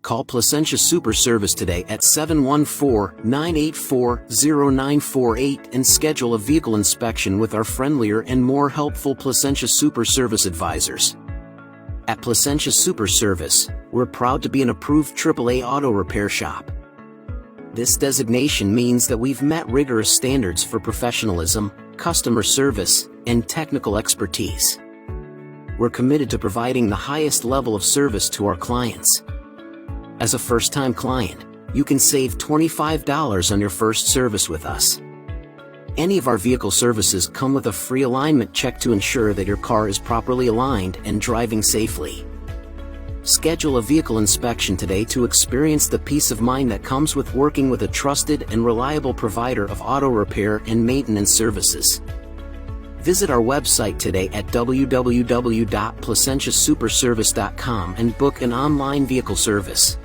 Call Placentia Super Service today at 714-984-0948 and schedule a vehicle inspection with our friendlier and more helpful Placentia Super Service advisors. At Placentia Super Service, we're proud to be an approved AAA auto repair shop. This designation means that we've met rigorous standards for professionalism, customer service, and technical expertise. We're committed to providing the highest level of service to our clients. As a first-time client, you can save $25 on your first service with us. Any of our vehicle services come with a free alignment check to ensure that your car is properly aligned and driving safely. Schedule a vehicle inspection today to experience the peace of mind that comes with working with a trusted and reliable provider of auto repair and maintenance services. Visit our website today at www.placentiasuperservice.com and book an online vehicle service.